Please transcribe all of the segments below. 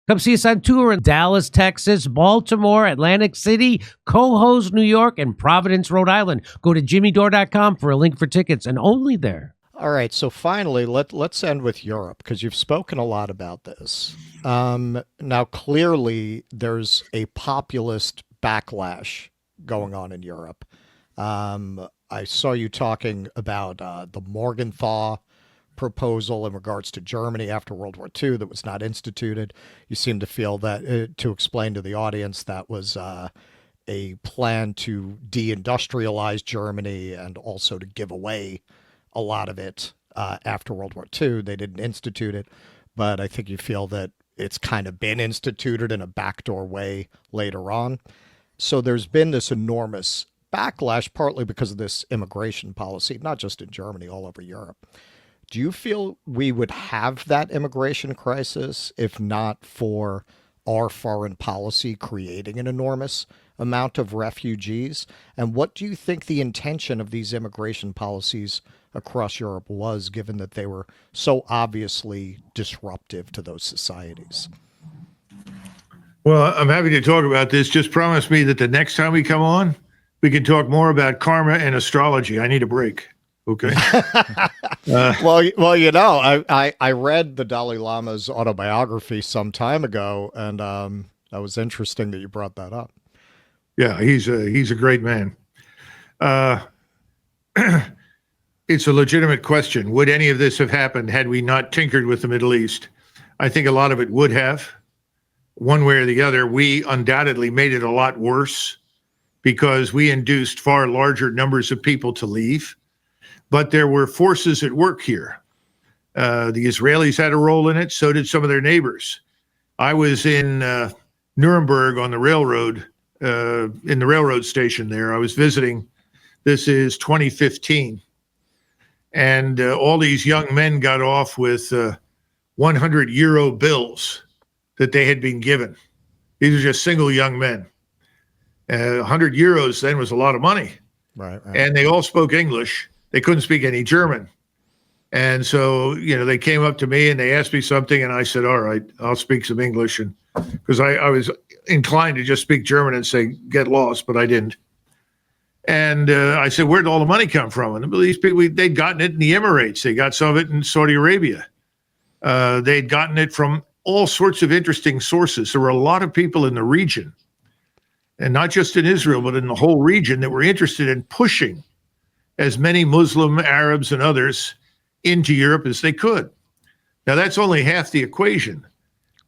Come see us on tour in Dallas, Texas, Baltimore, Atlantic City, Cohoes, New York, and Providence, Rhode Island. Go to jimmydore.com for a link for tickets, and only there. All right, so finally, let's end with Europe, because you've spoken a lot about this. Now, clearly, there's a populist backlash going on in Europe. I saw you talking about the Morgenthau proposal in regards to Germany after World War II that was not instituted. You seem to feel that, to explain to the audience, that was a plan to deindustrialize Germany and also to give away a lot of it after World War II. They didn't institute it, but I think you feel that it's kind of been instituted in a backdoor way later on. So there's been this enormous backlash, partly because of this immigration policy, not just in Germany, all over Europe. Do you feel we would have that immigration crisis if not for our foreign policy creating an enormous amount of refugees? And what do you think the intention of these immigration policies across Europe was, given that they were so obviously disruptive to those societies? Well, I'm happy to talk about this. Just promise me that the next time we come on, we can talk more about karma and astrology. I need a break. Okay. Well, you know, I read the Dalai Lama's autobiography some time ago, and that was interesting that you brought that up. Yeah, he's a great man. It's a legitimate question. Would any of this have happened had we not tinkered with the Middle East? I think a lot of it would have. One way or the other, we undoubtedly made it a lot worse because we induced far larger numbers of people to leave. But there were forces at work here. The Israelis had a role in it. So did some of their neighbors. I was in Nuremberg on the railroad, in the railroad station there. I was visiting. This is 2015. And all these young men got off with 100 euro bills that they had been given. These are just single young men. 100 euros then was a lot of money. Right. And they all spoke English. They couldn't speak any German. And so, you know, they came up to me and they asked me something, and I said, all right, I'll speak some English. And because I was inclined to just speak German and say, get lost, but I didn't. And I said, where'd all the money come from? And these people, they'd gotten it in the Emirates. They got some of it in Saudi Arabia. They'd gotten it from all sorts of interesting sources. There were a lot of people in the region, and not just in Israel, but in the whole region, that were interested in pushing as many Muslim, Arabs, and others into Europe as they could. Now, that's only half the equation.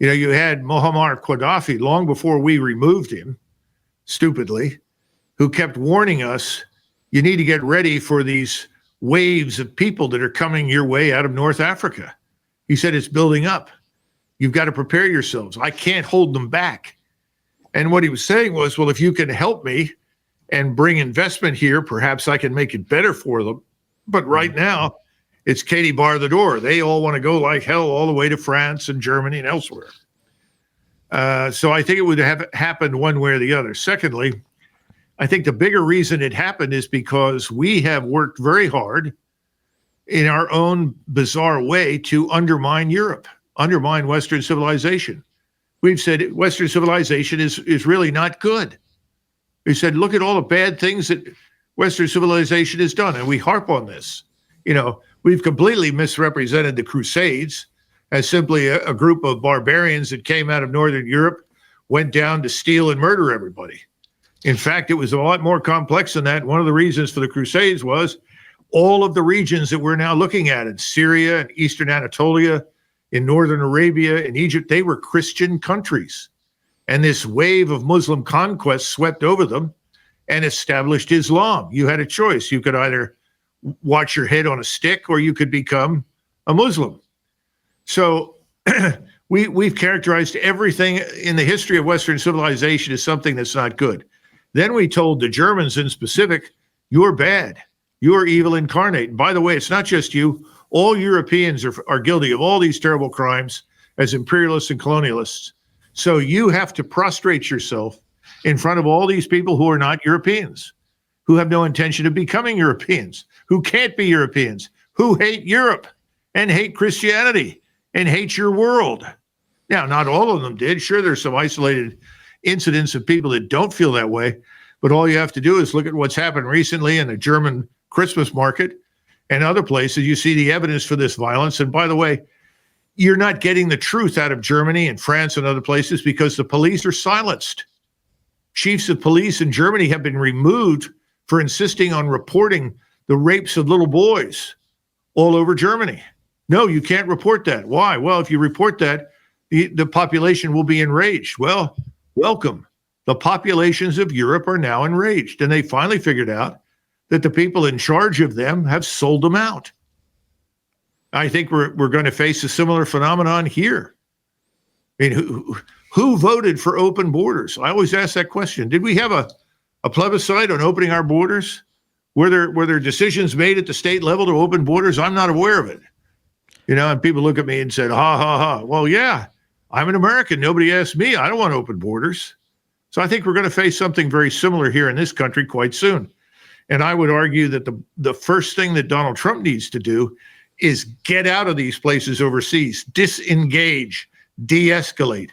You know, you had Muammar Gaddafi long before we removed him, stupidly, who kept warning us, you need to get ready for these waves of people that are coming your way out of North Africa. He said, it's building up. You've got to prepare yourselves. I can't hold them back. And what he was saying was, well, if you can help me and bring investment here, perhaps I can make it better for them. But right now, it's Katie bar the door. They all want to go like hell all the way to France and Germany and elsewhere. So I think it would have happened one way or the other. Secondly, I think the bigger reason it happened is because we have worked very hard in our own bizarre way to undermine Europe, undermine Western civilization. We've said Western civilization is really not good. We said, look at all the bad things that Western civilization has done. And we harp on this. You know, we've completely misrepresented the Crusades as simply a group of barbarians that came out of Northern Europe, went down to steal and murder everybody. In fact, it was a lot more complex than that. One of the reasons for the Crusades was all of the regions that we're now looking at in Syria and Eastern Anatolia, in Northern Arabia, in Egypt, they were Christian countries. And this wave of Muslim conquest swept over them and established Islam. You had a choice. You could either watch your head on a stick or you could become a Muslim. So we've characterized everything in the history of Western civilization as something that's not good. Then we told the Germans in specific, you're bad. You're evil incarnate. And by the way, it's not just you. All Europeans are guilty of all these terrible crimes as imperialists and colonialists. So you have to prostrate yourself in front of all these people who are not Europeans, who have no intention of becoming Europeans, who can't be Europeans, who hate Europe and hate Christianity and hate your world. Now, not all of them did. Sure, there's some isolated incidents of people that don't feel that way, but all you have to do is look at what's happened recently in the German Christmas market and other places. You see the evidence for this violence. And by the way, you're not getting the truth out of Germany and France and other places because the police are silenced. Chiefs of police in Germany have been removed for insisting on reporting the rapes of little boys all over Germany. No, you can't report that. Why? Well, if you report that, the population will be enraged. Well, welcome. The populations of Europe are now enraged, and they finally figured out that the people in charge of them have sold them out. I think we're going to face a similar phenomenon here. I mean, who voted for open borders? I always ask that question. Did we have a plebiscite on opening our borders? Were there decisions made at the state level to open borders? I'm not aware of it. And people look at me and said, ha, ha, ha. Well, yeah, I'm an American. Nobody asked me. I don't want open borders. So I think we're going to face something very similar here in this country quite soon. And I would argue that the first thing that Donald Trump needs to do is get out of these places overseas, disengage, de-escalate.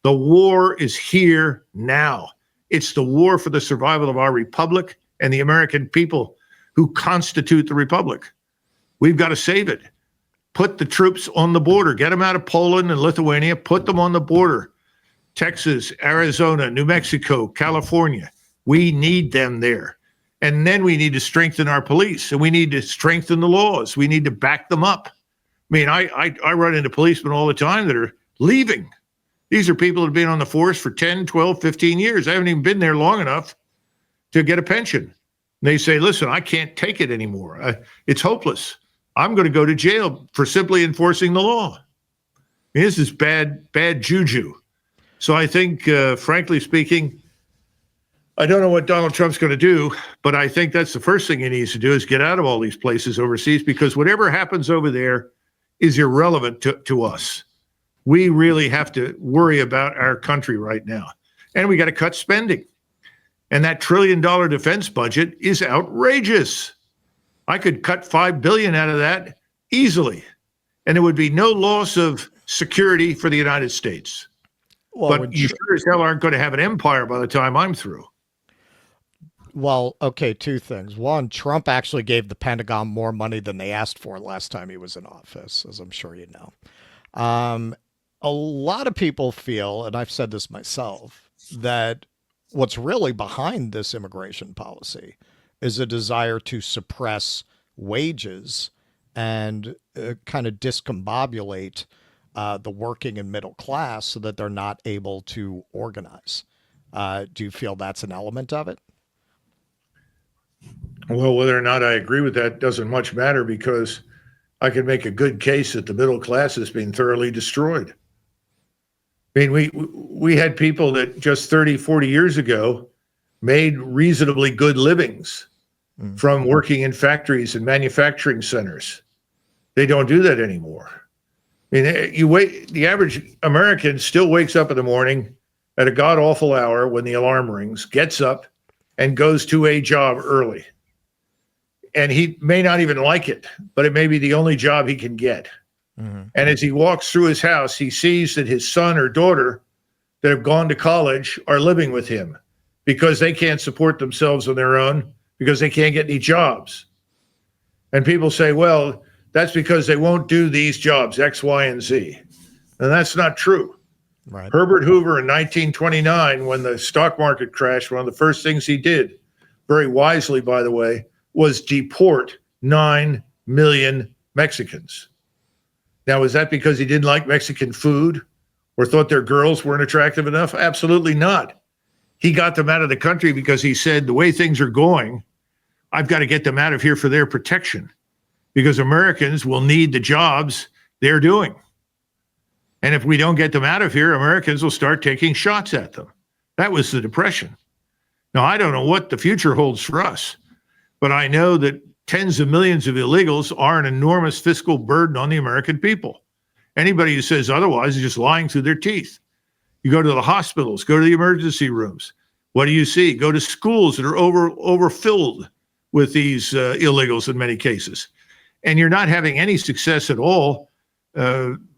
The war is here now. It's the war for the survival of our republic and the American people who constitute the republic. We've got to save it. Put the troops on the border. Get them out of Poland and Lithuania. Put them on the border. Texas, Arizona, New Mexico, California. We need them there. And then we need to strengthen our police, and we need to strengthen the laws. We need to back them up. I mean, I run into policemen all the time that are leaving. These are people that have been on the force for 10, 12, 15 years. I haven't even been there long enough to get a pension. And they say, listen, I can't take it anymore. It's hopeless. I'm going to go to jail for simply enforcing the law. I mean, this is bad juju. So I think, frankly speaking, I don't know what Donald Trump's going to do, but I think that's the first thing he needs to do is get out of all these places overseas, because whatever happens over there is irrelevant to us. We really have to worry about our country right now. And we got to cut spending. And that $1 trillion defense budget is outrageous. I could cut $5 billion out of that easily, and there would be no loss of security for the United States. Well, but you sure as hell aren't going to have an empire by the time I'm through. Well, okay, two things. One, Trump actually gave the Pentagon more money than they asked for last time he was in office, as I'm sure you know. A lot of people feel, and I've said this myself, that what's really behind this immigration policy is a desire to suppress wages and kind of discombobulate the working and middle class so that they're not able to organize. Do you feel that's an element of it? Well, whether or not I agree with that doesn't much matter, because I can make a good case that the middle class has been thoroughly destroyed. I mean, we had people that just 30, 40 years ago made reasonably good livings from working in factories and manufacturing centers. They don't do that anymore. I mean, the average American still wakes up in the morning at a god-awful hour when the alarm rings, gets up, and goes to a job early. And he may not even like it, but it may be the only job he can get. Mm-hmm. And as he walks through his house, he sees that his son or daughter that have gone to college are living with him because they can't support themselves on their own because they can't get any jobs. And people say, well, that's because they won't do these jobs, X, Y, and Z. And that's not true. Right. Herbert Hoover in 1929, when the stock market crashed, one of the first things he did, very wisely, by the way, was deport 9 million Mexicans. Now, is that because he didn't like Mexican food or thought their girls weren't attractive enough? Absolutely not. He got them out of the country because he said, the way things are going, I've got to get them out of here for their protection, because Americans will need the jobs they're doing. And if we don't get them out of here, Americans will start taking shots at them. That was the Depression. Now, I don't know what the future holds for us, but I know that tens of millions of illegals are an enormous fiscal burden on the American people. Anybody who says otherwise is just lying through their teeth. You go to the hospitals, go to the emergency rooms. What do you see? Go to schools that are overfilled with these illegals in many cases. And you're not having any success at all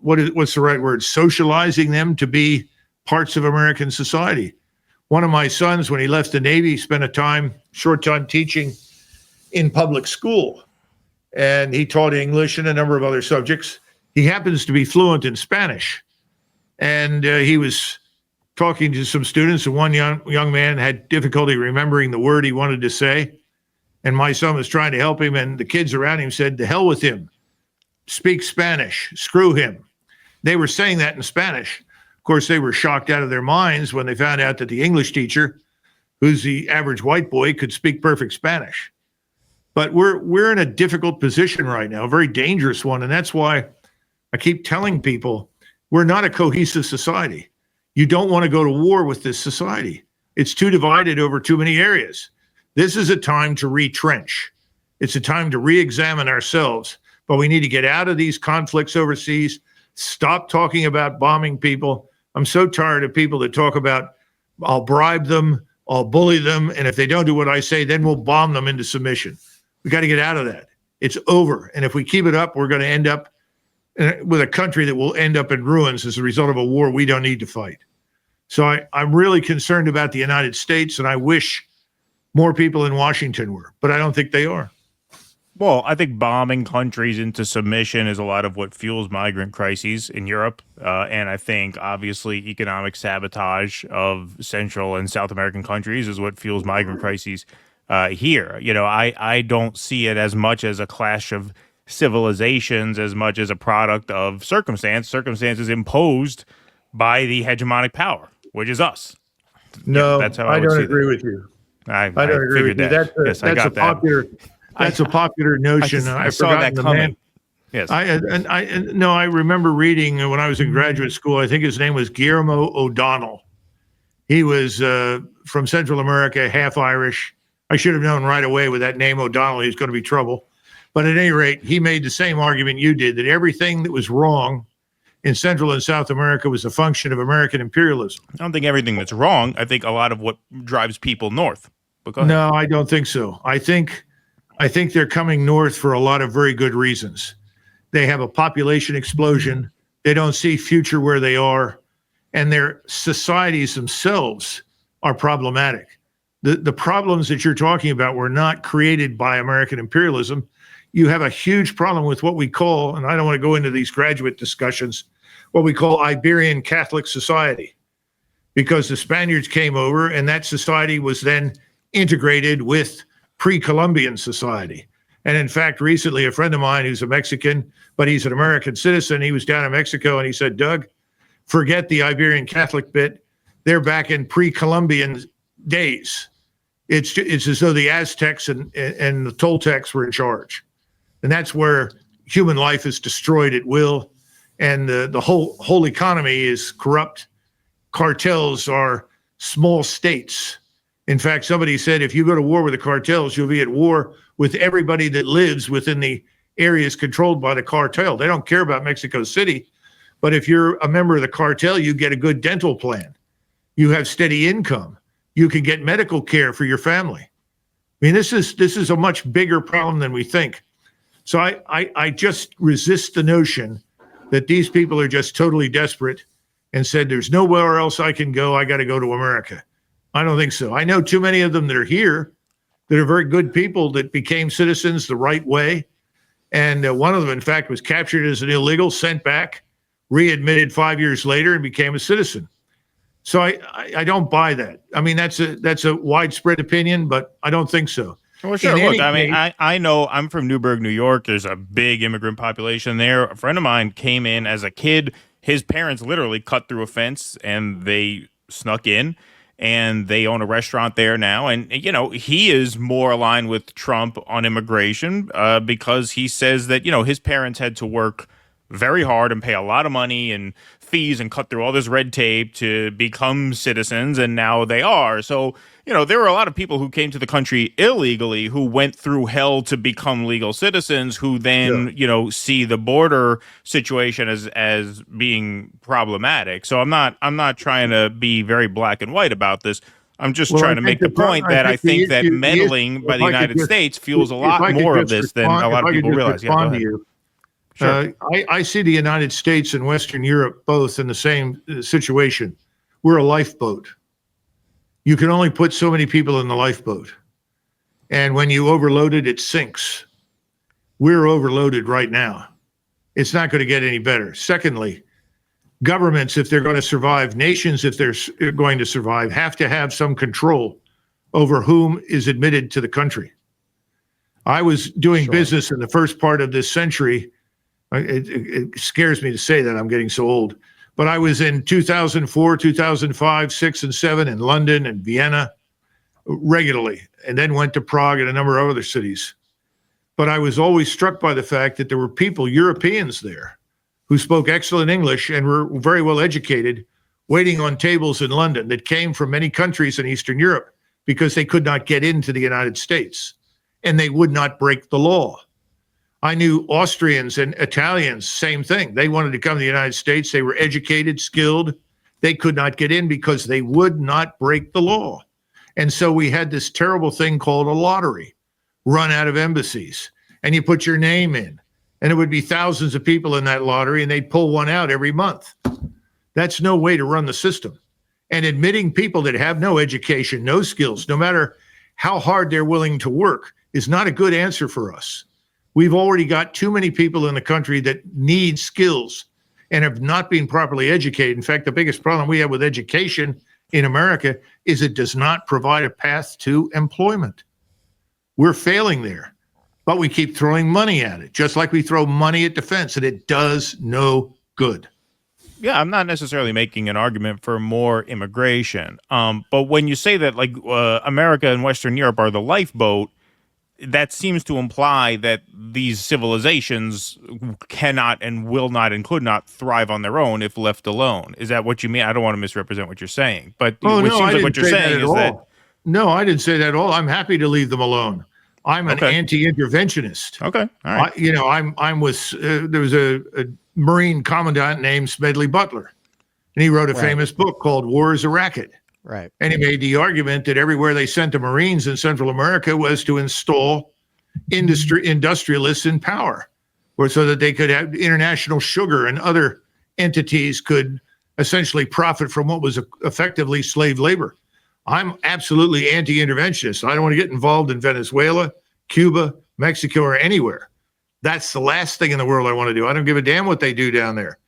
what's the right word? Socializing them to be parts of American society. One of my sons, when he left the Navy, spent a short time teaching in public school, and he taught English and a number of other subjects. He happens to be fluent in Spanish, and he was talking to some students, and one young man had difficulty remembering the word he wanted to say, and my son was trying to help him, and the kids around him said, "To hell with him. Speak Spanish. Screw him." They were saying that in Spanish. Of course, they were shocked out of their minds when they found out that the English teacher, who's the average white boy, could speak perfect Spanish. But we're in a difficult position right now, a very dangerous one, and that's why I keep telling people we're not a cohesive society. You don't want to go to war with this society. It's too divided over too many areas. This is a time to retrench. It's a time to re-examine ourselves. But we need to get out of these conflicts overseas, stop talking about bombing people. I'm so tired of people that talk about, I'll bribe them, I'll bully them, and if they don't do what I say, then we'll bomb them into submission. We got to get out of that. It's over. And if we keep it up, we're going to end up with a country that will end up in ruins as a result of a war we don't need to fight. So I'm really concerned about the United States, and I wish more people in Washington were, but I don't think they are. Well, I think bombing countries into submission is a lot of what fuels migrant crises in Europe. And I think, obviously, economic sabotage of Central and South American countries is what fuels migrant crises here. You know, I don't see it as much as a clash of civilizations as much as a product of circumstances imposed by the hegemonic power, which is us. No, that's how I would don't see agree that. with you. I don't agree with you. Yes, I got that. That's a popular notion. I saw that coming. Yes. I remember reading when I was in graduate school, I think his name was Guillermo O'Donnell. He was from Central America, half Irish. I should have known right away with that name O'Donnell, he was going to be trouble. But at any rate, he made the same argument you did, that everything that was wrong in Central and South America was a function of American imperialism. I don't think everything that's wrong. I think a lot of what drives people north. But go ahead. No, I don't think so. I think they're coming north for a lot of very good reasons. They have a population explosion. They don't see future where they are, and their societies themselves are problematic. The problems that you're talking about were not created by American imperialism. You have a huge problem with what we call, and I don't want to go into these graduate discussions, what we call Iberian Catholic society, because the Spaniards came over and that society was then integrated with pre-Columbian society. And in fact, recently, a friend of mine who's a Mexican, but he's an American citizen, he was down in Mexico and he said, Doug, forget the Iberian Catholic bit. They're back in pre-Columbian days. It's as though the Aztecs and the Toltecs were in charge. And that's where human life is destroyed at will. And the whole economy is corrupt. Cartels are small states. In fact, somebody said, if you go to war with the cartels, you'll be at war with everybody that lives within the areas controlled by the cartel. They don't care about Mexico City. But if you're a member of the cartel, you get a good dental plan. You have steady income. You can get medical care for your family. I mean, this is a much bigger problem than we think. So I just resist the notion that these people are just totally desperate and said, there's nowhere else I can go. I got to go to America. I don't think so. I know too many of them that are here that are very good people that became citizens the right way. And one of them, in fact, was captured as an illegal, sent back, readmitted 5 years later and became a citizen. So I don't buy that. I mean, that's a widespread opinion, but I don't think so. Well, sure. Look, I mean, I know I'm from Newburgh, New York. There's a big immigrant population there. A friend of mine came in as a kid. His parents literally cut through a fence and they snuck in, and they own a restaurant there now. And, you know, he is more aligned with Trump on immigration because he says that, you know, his parents had to work very hard and pay a lot of money and fees and cut through all this red tape to become citizens, and now they are. So, you know, there were a lot of people who came to the country illegally who went through hell to become legal citizens, who then, you know, see the border situation as being problematic. So I'm not trying to be very black and white about this. I'm just trying to make the point that I think that meddling by the United States fuels a lot more of this than a lot of people realize. Yeah, Sure. I see the United States and Western Europe both in the same situation. We're a lifeboat. You can only put so many people in the lifeboat. And when you overload it, it sinks. We're overloaded right now. It's not going to get any better. Secondly, governments, if they're going to survive, nations, if they're going to survive, have to have some control over whom is admitted to the country. I was doing business in the first part of this century. It scares me to say that, I'm getting so old. But I was in 2004, 2005, 6, and 7 in London and Vienna regularly, and then went to Prague and a number of other cities. But I was always struck by the fact that there were people, Europeans there, who spoke excellent English and were very well educated, waiting on tables in London that came from many countries in Eastern Europe because they could not get into the United States, and they would not break the law. I knew Austrians and Italians, same thing. They wanted to come to the United States. They were educated, skilled. They could not get in because they would not break the law. And so we had this terrible thing called a lottery run out of embassies. And you put your name in, and it would be thousands of people in that lottery, and they'd pull one out every month. That's no way to run the system. And admitting people that have no education, no skills, no matter how hard they're willing to work, is not a good answer for us. We've already got too many people in the country that need skills and have not been properly educated. In fact, the biggest problem we have with education in America is it does not provide a path to employment. We're failing there, but we keep throwing money at it, just like we throw money at defense, and it does no good. Yeah, I'm not necessarily making an argument for more immigration. But when you say that, like, America and Western Europe are the lifeboat, that seems to imply that these civilizations cannot and will not and could not thrive on their own if left alone. Is that what you mean? I don't want to misrepresent what you're saying, but it seems like what you're saying is that. No, I didn't say that at all. I'm happy to leave them alone. I'm an anti-interventionist. Okay, all right. I'm with. There was a Marine commandant named Smedley Butler, and he wrote a famous book called "War is a Racket." Right. And he made the argument that everywhere they sent the Marines in Central America was to install industrialists in power, or so that they could have international sugar and other entities could essentially profit from what was effectively slave labor. I'm absolutely anti-interventionist. I don't want to get involved in Venezuela, Cuba, Mexico, or anywhere. That's the last thing in the world I want to do. I don't give a damn what they do down there.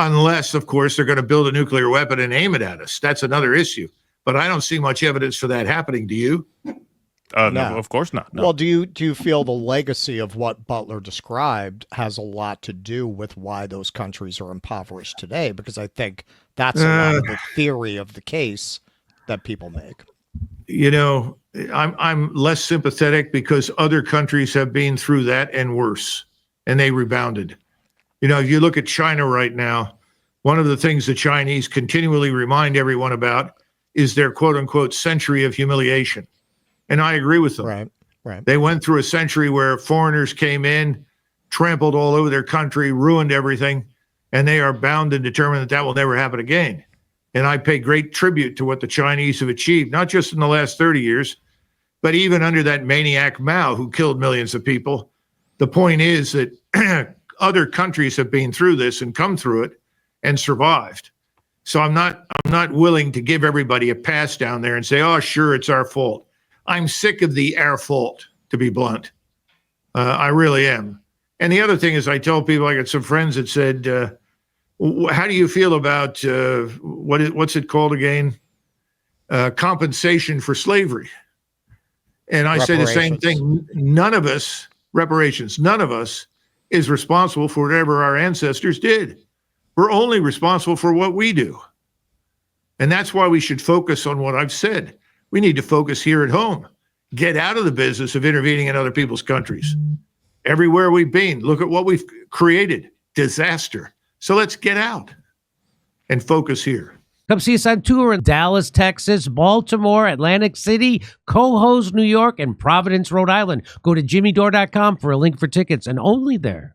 Unless, of course, they're going to build a nuclear weapon and aim it at us. That's another issue. But I don't see much evidence for that happening. Do you? No, of course not. No. Well, do you feel the legacy of what Butler described has a lot to do with why those countries are impoverished today? Because I think that's a lot of the theory of the case that people make. You know, I'm less sympathetic because other countries have been through that and worse, and they rebounded. You know, if you look at China right now, one of the things the Chinese continually remind everyone about is their quote unquote century of humiliation. And I agree with them. Right. They went through a century where foreigners came in, trampled all over their country, ruined everything, and they are bound and determined that that will never happen again. And I pay great tribute to what the Chinese have achieved, not just in the last 30 years, but even under that maniac Mao who killed millions of people. The point is that other countries have been through this and come through it and survived. So I'm not willing to give everybody a pass down there and say, oh, sure, it's our fault. I'm sick of the our fault, to be blunt. I really am. And the other thing is I tell people, I got some friends that said, how do you feel about, what's it called again? Compensation for slavery. And I say the same thing. None of us is responsible for whatever our ancestors did. We're only responsible for what we do. And that's why we should focus on what I've said. We need to focus here at home. Get out of the business of intervening in other people's countries. Everywhere we've been, look at what we've created. Disaster. So let's get out and focus here. Come see us on tour in Dallas, Texas, Baltimore, Atlantic City, Cohoes, New York, and Providence, Rhode Island. Go to jimmydore.com for a link for tickets, and only there.